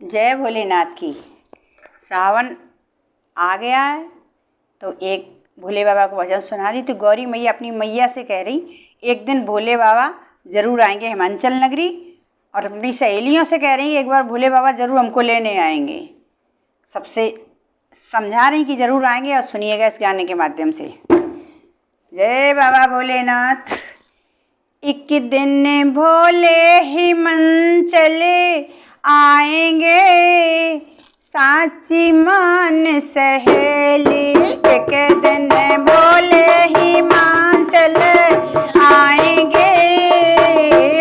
जय भोलेनाथ की। सावन आ गया है तो एक भोले बाबा को भजन सुना रही। तो गौरी मैया अपनी मैया से कह रही एक दिन भोले बाबा ज़रूर आएंगे हिमाचल नगरी, और अपनी सहेलियों से कह रही एक बार भोले बाबा ज़रूर हमको लेने आएंगे। सबसे समझा रही कि ज़रूर आएंगे, और सुनिएगा इस गाने के माध्यम से। जय बाबा भोलेनाथ। एक दिन भोले हिमाचल आएंगे, साची मान सहेली। एक दिन भोले हिमाचल आएंगे,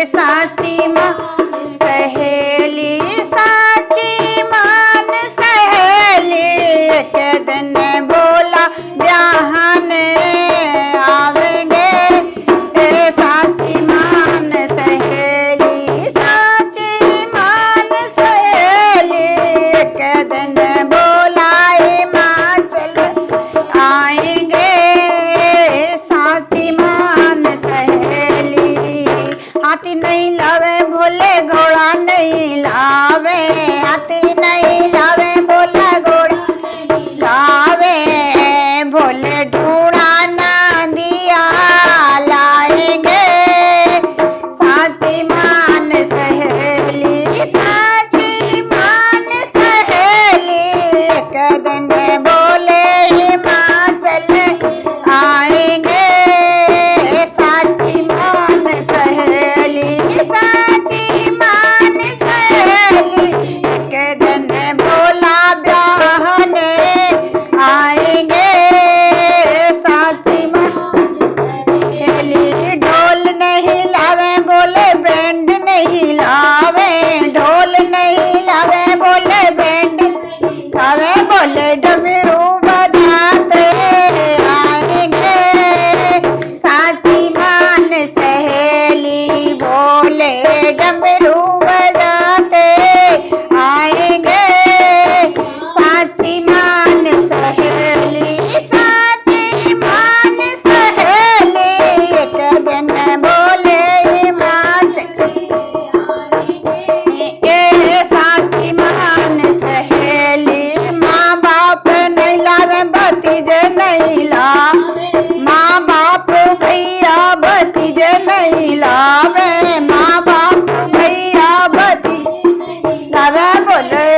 साची मान सहेली, साची मान सहेली। एक दिन भोला ब्याहन आवेंगे, साची मान सहेली, साची मान सहेली। एक दिन भोला हिमाचल आएंगे, साची मान सहेली। हाथी नहीं लावे भोले घोड़ा नहीं लावे, हाथी नहीं लावे भोला घोड़ा लावे। भोले ढूंढा ना दिया लाएंगे, साची मान सहेली, साची मान सहेली। एक दिन भोले हिमाचल आएंगे, साची मान सहेली, साची मान सहेली। एक दिन भोला ब्याहन आएंगे, साची मान सहेली। ढोल नहीं लावे बोले बैंड नहीं लावे, ढोल नहीं लावे बोले बैंड लावे। बोले डमरू बजाते आएंगे, साची मान सहेली। बोले डमरू बजाते आएंगे, साची मान सहेली, साची मान सहेली। एक दिन भोले हिमाचल साची मान सहेली। माँ बाप नहीं लावे भतीजे नहीं ला, माँ बाप भैया भतीजे नहीं लावे, माँ बाप भैया भतीजे लावे। बोले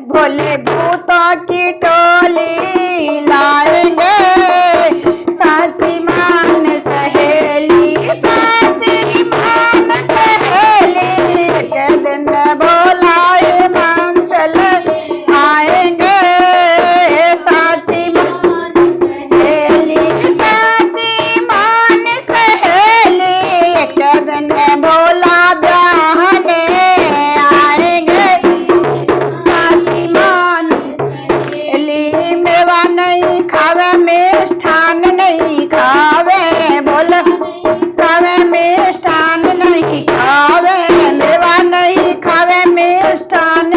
भोले भूतों की टोली लाएंगे, साची मान सहेली, साची मान सहेली। एक दिन भोला हिमाचल आएंगे, साची मान सहेली, साची मान सहेली। एक दिन भोला ब्याहन आएंगे, साची मान सहेली। मेवा नहीं खावे मिष्ठान नहीं खावे, बोल खावे मिष्ठान नहीं खावे, मेवा नहीं खावे मिष्ठान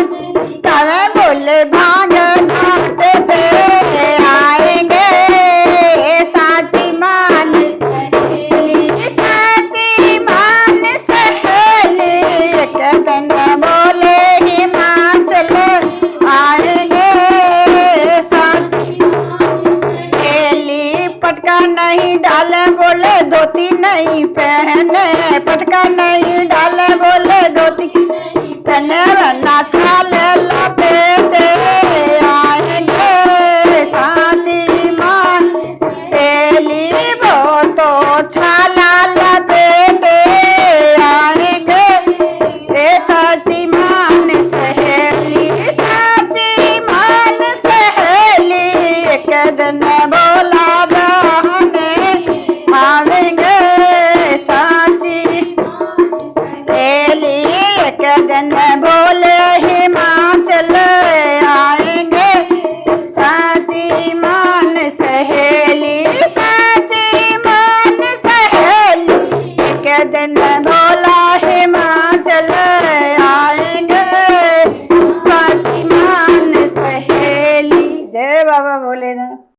खावे। बोले भांग खाते पे आएंगे, साची मान सहेली, साची मान सहेली। एक दिन बोले हिमाचल आएंगे, साची सहेली। पटका नहीं डाले बोले धोती नहीं पहने, पटका नहीं डाले बोले धोती पहने। वरना छाल